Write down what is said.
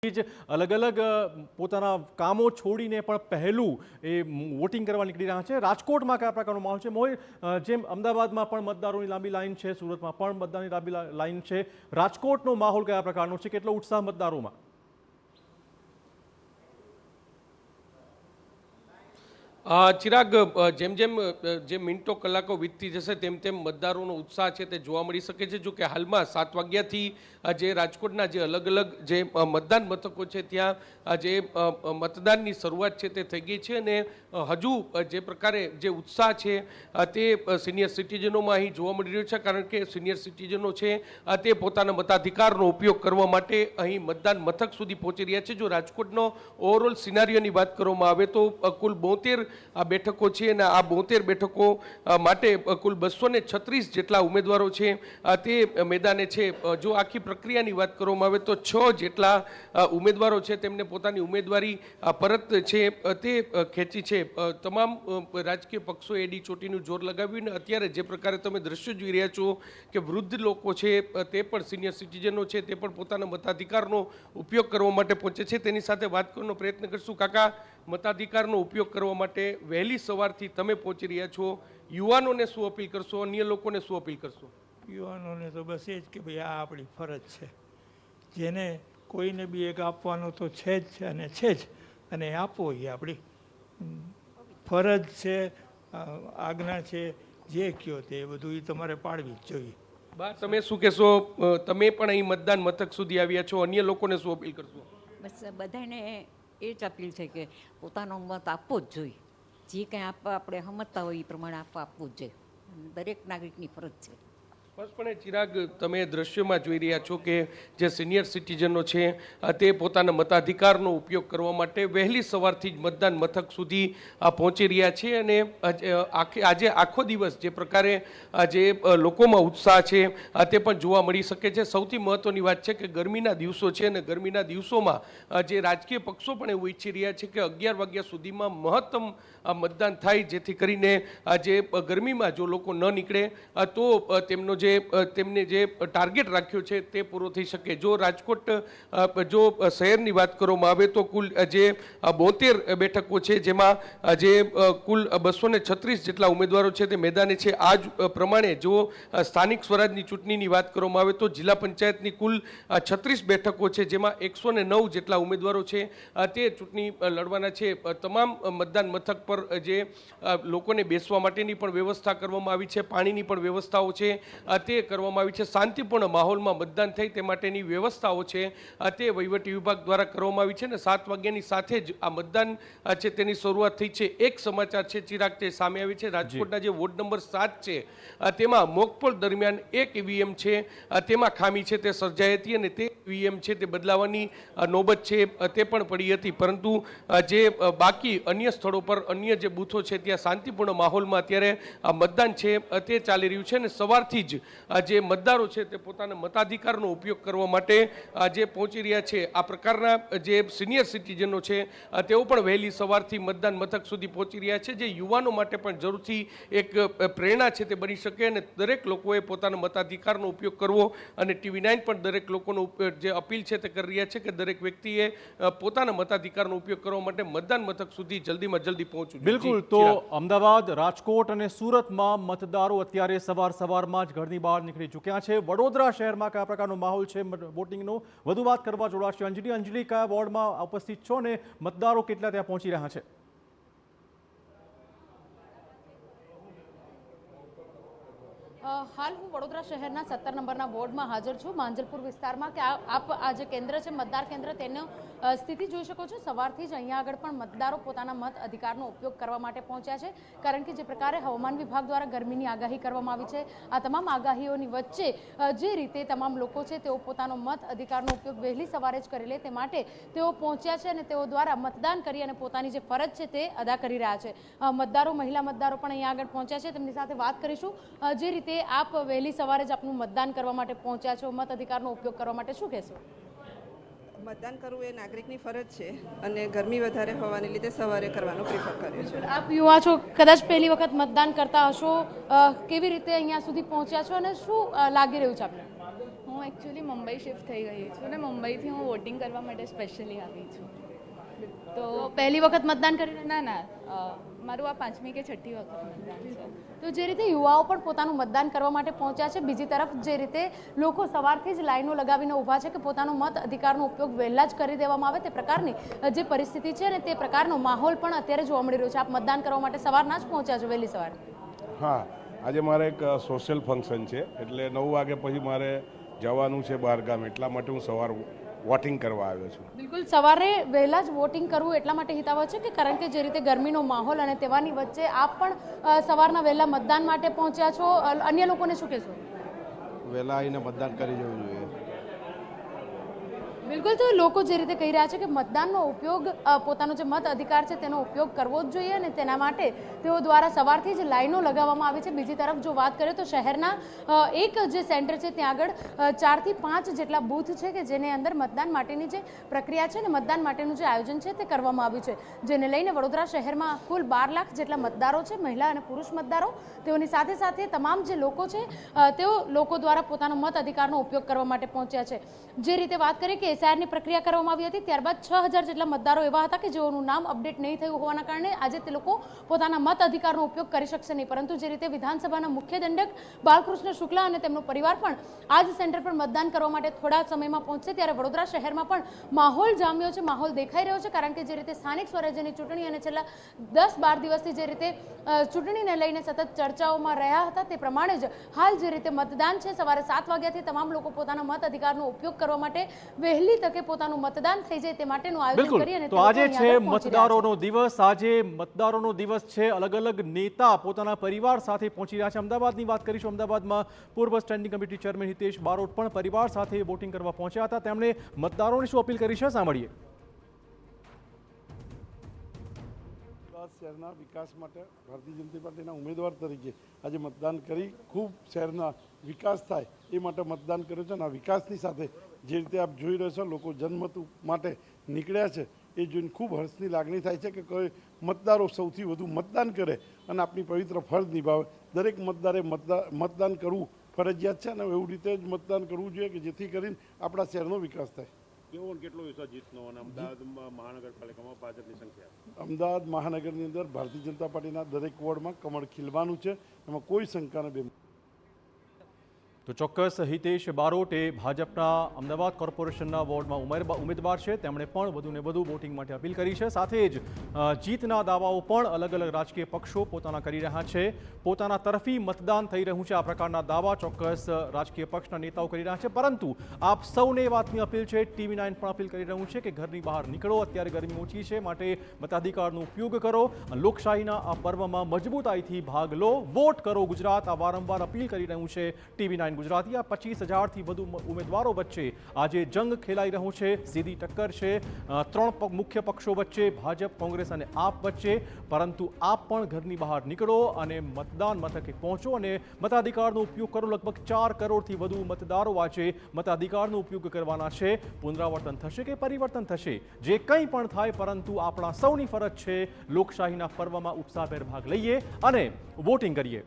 જ અલગ અલગ પોતાના કામો છોડીને પણ પહેલું એ વોટિંગ કરવા નીકળી રહ્યા છે। રાજકોટમાં કયા પ્રકારનો માહોલ છે મોહિત? જેમ અમદાવાદમાં પણ મતદારોની લાંબી લાઈન છે, સુરતમાં પણ મતદારોની લાંબી લાઈન છે, રાજકોટનો માહોલ કયા પ્રકારનો છે? કેટલો ઉત્સાહ મતદારોમાં? ચિરાગ, જેમ જેમ જે મિનિટો કલાકો વીતતી જશે તેમ તેમ મતદારોનો ઉત્સાહ છે તે જોવા મળી શકે છે। જો કે હાલમાં 7 વાગ્યાથી જે રાજકોટના જે અલગ અલગ જે મતદાન મથકો છે ત્યાં જે મતદાનની શરૂઆત છે તે થઈ ગઈ છે અને હજુ જે પ્રકારે જે ઉત્સાહ છે તે સિનિયર સિટીઝનોમાં અહીં જોવા મળી રહ્યો છે, કારણ કે સિનિયર સિટીઝનો છે તે પોતાના મતાધિકારનો ઉપયોગ કરવા માટે અહીં મતદાન મથક સુધી પહોંચી રહ્યા છે। જો રાજકોટનો ઓવરઓલ સિનારીઓની વાત કરવામાં આવે તો કુલ 72 બેઠકો છે અને આ 72 બેઠકો માટે કુલ 236 જેટલા ઉમેદવારો છે તે મેદાને છે। જો આખી પ્રક્રિયાની વાત કરવામાં આવે તો 6 જેટલા ઉમેદવારો છે તેમને પોતાની ઉમેદવારી પરત છે તે ખેંચી છે। તમામ રાજકીય પક્ષોએ એડી ચોટીનું જોર લગાવ્યું અને અત્યારે જે પ્રકારે તમે દ્રશ્યો જોઈ રહ્યા છો કે વૃદ્ધ લોકો છે તે પણ સિનિયર સિટીઝનો છે તે પણ પોતાના મતાધિકારનો ઉપયોગ કરવા માટે પહોંચે છે। તેની સાથે વાત કરવાનો પ્રયત્ન કરશું। કાકા, મતાધિકારનો ઉપયોગ કરવા માટે વહેલી સવારથી તમે પહોંચી રહ્યા છો, યુવાનોને શું અપીલ કરશો, અન્ય લોકોને શું અપીલ કરશો? યુવાનોને તો બસ એ જ કે ભાઈ આ આપણી ફરજ છે, જેને કોઈને બી એક આપવાનો તો છે જ અને છે જ, અને આપવો એ આપણી ફરજ છે, આજ્ઞા છે, જે કયો તે બધું એ તમારે પાડવી જ જોઈએ। બા, તમે શું કહેશો? તમે પણ અહીં મતદાન મથક સુધી આવ્યા છો, અન્ય લોકોને શું અપીલ કરશો? બસ બધાને એ જ અપીલ છે કે પોતાનો મત આપવો જ જોઈએ, જે કંઈ આપવા આપણે સમજતા હોય એ પ્રમાણે આપવું જ જોઈએ, દરેક નાગરિકની ફરજ છે। સ્પષ્ટપણે ચિરાગ, તમે દ્રશ્યોમાં જોઈ રહ્યા છો કે જે સિનિયર સિટીઝનો છે તે પોતાના મતાધિકારનો ઉપયોગ કરવા માટે વહેલી સવારથી જ મતદાન મથક સુધી પહોંચી રહ્યા છે અને આજે આખો દિવસ જે પ્રકારે જે લોકોમાં ઉત્સાહ છે તે પણ જોવા મળી શકે છે। સૌથી મહત્ત્વની વાત છે કે ગરમીના દિવસો છે અને ગરમીના દિવસોમાં જે રાજકીય પક્ષો પણ એવું ઈચ્છી રહ્યા છે કે 11 વાગ્યા સુધીમાં મહત્તમ મતદાન થાય, જેથી કરીને જે ગરમીમાં જો લોકો ન નીકળે તો તેમને જે ટાર્ગેટ રાખ્યો છે તે પૂરો થઈ શકે। જો રાજકોટ જો શહેરની વાત કરવામાં આવે તો કુલ જે 72 બેઠકો છે જેમાં જે કુલ 236 જેટલા ઉમેદવારો છે તે મેદાને છે। આ જ પ્રમાણે જો સ્થાનિક સ્વરાજની ચૂંટણીની વાત કરવામાં આવે તો જિલ્લા પંચાયતની કુલ 36 બેઠકો છે જેમાં 109 જેટલા ઉમેદવારો છે તે ચૂંટણી લડવાના છે। તમામ મતદાન મથક પર જે લોકોને બેસવા માટેની પણ વ્યવસ્થા કરવામાં આવી છે, પાણીની પણ વ્યવસ્થાઓ છે તે કરવામાં આવી છે। શાંતિપૂર્ણ માહોલમાં મતદાન થાય તે માટેની વ્યવસ્થાઓ છે તે વહીવટી વિભાગ દ્વારા કરવામાં આવી છે અને 7 વાગ્યાની સાથે જ આ મતદાન છે તેની શરૂઆત થઈ છે। એક સમાચાર છે ચિરાગ તે સામે આવી છે, રાજકોટના જે વોર્ડ નંબર 7 છે તેમાં મોકપોલ દરમિયાન એક ઈવીએમ છે તેમાં ખામી છે તે સર્જાઈ હતી અને તે ઈવીએમ છે તે બદલાવાની નોબત છે તે પણ પડી હતી, પરંતુ જે બાકી અન્ય સ્થળો પર અન્ય જે બૂથો છે ત્યાં શાંતિપૂર્ણ માહોલમાં અત્યારે આ મતદાન છે તે ચાલી રહ્યું છે અને સવારથી જ જે મતદારો છે તે પોતાના મતાધિકારનો ઉપયોગ કરવા માટે જે પહોંચી રહ્યા છે। આ પ્રકારના જે સિનિયર સિટીઝનો છે તેઓ પણ વહેલી સવારથી મતદાન મથક સુધી પહોંચી રહ્યા છે, જે યુવાનો માટે પણ જરૂરથી એક પ્રેરણા છે તે બની શકે અને દરેક લોકોએ પોતાના મતાધિકારનો ઉપયોગ કરવો અને TV9 પણ દરેક લોકોનો જે અપીલ છે તે કરી રહ્યા છે કે દરેક વ્યક્તિએ પોતાના મતાધિકારનો ઉપયોગ કરવા માટે મતદાન મથક સુધી જલ્દીમાં જલ્દી પહોંચવું। બિલકુલ, તો અમદાવાદ, રાજકોટ અને સુરતમાં મતદારો અત્યારે સવારમાં જ ઘરની બહાર નીકળી ચૂક્યા છે। વડોદરા શહેરમાં કયા પ્રકારનો માહોલ છે વોટિંગનો? વધુ વાત કરવા જોડાશે અંજલિ, કયા વોર્ડમાં ઉપસ્થિત છો અને મતદારો કેટલા ત્યાં પહોંચી રહ્યા છે? હાલ હું વડોદરા શહેરના 17 નંબરના વોર્ડમાં હાજર છું, માંજલપુર વિસ્તારમાં કે આપ આ જે કેન્દ્ર છે મતદાર કેન્દ્ર તેનો સ્થિતિ જોઈ શકો છો। સવારથી જ અહીંયા આગળ પણ મતદારો પોતાના મત અધિકારનો ઉપયોગ કરવા માટે પહોંચ્યા છે, કારણ કે જે પ્રકારે હવામાન વિભાગ દ્વારા ગરમીની આગાહી કરવામાં આવી છે, આ તમામ આગાહીઓની વચ્ચે જે રીતે તમામ લોકો છે તેઓ પોતાનો મત અધિકારનો ઉપયોગ વહેલી સવારે જ કરી લે તે માટે તેઓ પહોંચ્યા છે અને તેઓ દ્વારા મતદાન કરી અને પોતાની જે ફરજ છે તે અદા કરી રહ્યા છે। મતદારો, મહિલા મતદારો પણ અહીંયા આગળ પહોંચ્યા છે, તેમની સાથે વાત કરીશું। જે રીતે આપ વહેલી સવારે જ આપનું મતદાન કરવા માટે પહોંચ્યા છો, મત અધિકારનો ઉપયોગ કરવા માટે શું કહેશો? મતદાન કરવું એ નાગરિકની ફરજ છે અને ગરમી વધારે હોવાને લીધે સવારે કરવાનું પ્રિફર કર્યું છે। આપ યુવા છો, કદાચ પહેલી વખત મતદાન કરતા હશો, કેવી રીતે અહીંયા સુધી પહોંચ્યા છો અને શું લાગી રહ્યું છે આપને? હું એકચ્યુઅલી મુંબઈ શિફ્ટ થઈ ગઈ છું અને મુંબઈથી હું વોટિંગ કરવા માટે સ્પેશિયલી આવી છું. તો પહેલી વખત મતદાન કરી રહ્યા ના મારું આ 5મી કે 6ઠ્ઠી વખત મતદાન છે. તો જે રીતે યુવાઓ પણ પોતાનું મતદાન કરવા માટે પહોંચ્યા છે, બીજી તરફ જે રીતે લોકો સવારથી જ લાઈનો લગાવીને ઊભા છે કે પોતાનો મત અધિકારનો ઉપયોગ વહેલા જ કરી દેવામાં આવે તે પ્રકારની જે પરિસ્થિતિ છે અને તે પ્રકારનો માહોલ પણ અત્યારે જોવા મળી રહ્યો છે. આપ મતદાન કરવા માટે સવારના જ પહોંચ્યા છો, વહેલી સવારે? હા, આજે મારે એક સોશિયલ ફંક્શન છે એટલે 9 વાગે પછી મારે જવાનું છે બહાર ગામ, એટલા માટે હું સવાર વોટિંગ કરવા આવ્યો છું. બિલકુલ, સવારે વહેલા જ વોટિંગ કરવું એટલા માટે હિતાવહ છે કે કારણ કે જે રીતે ગરમીનો માહોલ અને તેવાની વચ્ચે આપ પણ સવારના વહેલા મતદાન માટે પહોંચ્યા છો. અન્ય લોકોને શું કહેશો? વહેલા આવીને મતદાન કરી જવું જોઈએ. બિલકુલ, તો લોકો જે રીતે કહી રહ્યા છે કે મતદાનનો ઉપયોગ, પોતાનો જે મત અધિકાર છે તેનો ઉપયોગ કરવો જ જોઈએ અને તેના માટે તેઓ દ્વારા સવારથી જ લાઈનો લગાવવામાં આવી છે. બીજી તરફ જો વાત કરીએ તો શહેરના એક જે સેન્ટર છે ત્યાં આગળ 4 થી 5 જેટલા બૂથ છે કે જેની અંદર મતદાન માટેની જે પ્રક્રિયા છે અને મતદાન માટેનું જે આયોજન છે તે કરવામાં આવ્યું છે, જેને લઈને વડોદરા શહેરમાં કુલ 12 લાખ જેટલા મતદારો છે, મહિલા અને પુરુષ મતદારો. તેઓની સાથે સાથે તમામ જે લોકો છે તેઓ લોકો દ્વારા પોતાનો મત અધિકારનો ઉપયોગ કરવા માટે પહોંચ્યા છે. જે રીતે વાત કરીએ કે એસઆઈઆરની પ્રક્રિયા કરવામાં આવી હતી, ત્યારબાદ 6000 જેટલા મતદારો એવા હતા કે જેઓનું નામ અપડેટ નહીં થયું હોવાના કારણે આજે તે લોકો પોતાના મત અધિકારનો ઉપયોગ કરી શકશે નહીં. પરંતુ જે રીતે વિધાનસભાના મુખ્ય દંડક બાલકૃષ્ણ શુક્લા અને તેમનો પરિવાર પણ આ જ સેન્ટર પર મતદાન કરવા માટે થોડા સમયમાં પહોંચશે, ત્યારે વડોદરા શહેરમાં પણ માહોલ જામ્યો છે, માહોલ દેખાઈ રહ્યો છે. કારણ કે જે રીતે સ્થાનિક સ્વરાજ્યની ચૂંટણી અને છેલ્લા 10-12 દિવસથી જે રીતે ચૂંટણીને લઈને સતત ચર્ચાઓમાં રહ્યા હતા તે પ્રમાણે જ હાલ જે રીતે મતદાન છે, સવારે 7 વાગ્યાથી તમામ લોકો પોતાના મત અધિકારનો ઉપયોગ કરવા માટે વહેલી તકે પોતાનું મતદાન થઈ જાય તે માટેનું આયોજન કરી અને તો આજે છે મતદારોનો દિવસ. આજે મતદારોનો દિવસ છે. અલગ અલગ નેતા પોતાના પરિવાર સાથે પહોંચી રહ્યા છે. અમદાવાદની વાત કરીશું. અમદાવાદમાં પૂર્વ standing committee chairman Hitesh Barot પણ પરિવાર સાથે વોટિંગ કરવા પહોંચ્યા હતા. તેમણે મતદારોને શું અપીલ કરી છે, સાંભળીએ. શહેરના વિકાસ માટે ભારતીય જનતા પાર્ટીના ઉમેદવાર તરીકે આજે મતદાન કરી ખૂબ શહેરના વિકાસ થાય એ માટે મતદાન કર્યું છે અને આ વિકાસની સાથે જે રીતે આપ જોઈ રહ્યો છો લોકો જનમત માટે નીકળ્યા છે એ જોઈને ખૂબ હર્ષની લાગણી થાય છે કે કોઈ મતદારો સૌથી વધુ મતદાન કરે અને આપણી પવિત્ર ફરજ નિભાવે. દરેક મતદારે મતદાન કરવું ફરજિયાત છે અને એવું રીતે જ મતદાન કરવું જોઈએ કે જેથી કરીને આપણા શહેરનો વિકાસ થાય. કેવો કેટલો વિશ્વાસ જીતનો અને અમદાવાદ મહાનગરપાલિકામાં ભાજપની સંખ્યા? અમદાવાદ મહાનગરની અંદર ભારતીય જનતા પાર્ટીના દરેક વોર્ડમાં કમળ ખીલવાનું છે, એમાં કોઈ શંકાને બે. તો ચોક્કસ હિતેશ બારોટ એ ભાજપના અમદાવાદ કોર્પોરેશનના વોર્ડમાં ઉમેદવાર છે. તેમણે પણ વધુને વધુ વોટિંગ માટે અપીલ કરી છે. સાથે જ જીતના દાવાઓ પણ અલગ અલગ રાજકીય પક્ષો પોતાના કરી રહ્યા છે. પોતાના તરફી મતદાન થઈ રહ્યું છે, આ પ્રકારના દાવા ચોક્કસ રાજકીય પક્ષના નેતાઓ કરી રહ્યા છે. પરંતુ આપ સૌને વાતની અપીલ છે, TV9 પણ અપીલ કરી રહ્યું છે કે ઘરની બહાર નીકળો. અત્યારે ગરમી ઓછી છે, માટે મતાધિકારનો ઉપયોગ કરો. લોકશાહીના આ પર્વમાં મજબૂતાઈથી ભાગ લો, વોટ કરો ગુજરાત, આ વારંવાર અપીલ કરી રહ્યું છે TV9 ગુજરાતી. આ 25,000થી વધુ ઉમેદવારો વચ્ચે આજે જંગ ખેલાઈ રહ્યો છે. સીધી ટક્કર છે 3 મુખ્ય પક્ષો વચ્ચે, ભાજપ, કોંગ્રેસ અને આપ વચ્ચે. પરંતુ આપ પણ ઘરની બહાર નીકળો અને મતદાન મથકે પહોંચો અને મતાધિકારનો ઉપયોગ કરો. લગભગ 4 કરોડથી વધુ મતદારો આજે મતાધિકારનો ઉપયોગ કરવાના છે. પુનરાવર્તન થશે કે પરિવર્તન થશે, જે કંઈ પણ થાય, પરંતુ આપણા સૌની ફરજ છે લોકશાહીના પર્વમાં ઉત્સાહભેર ભાગ લઈએ અને વોટિંગ કરીએ.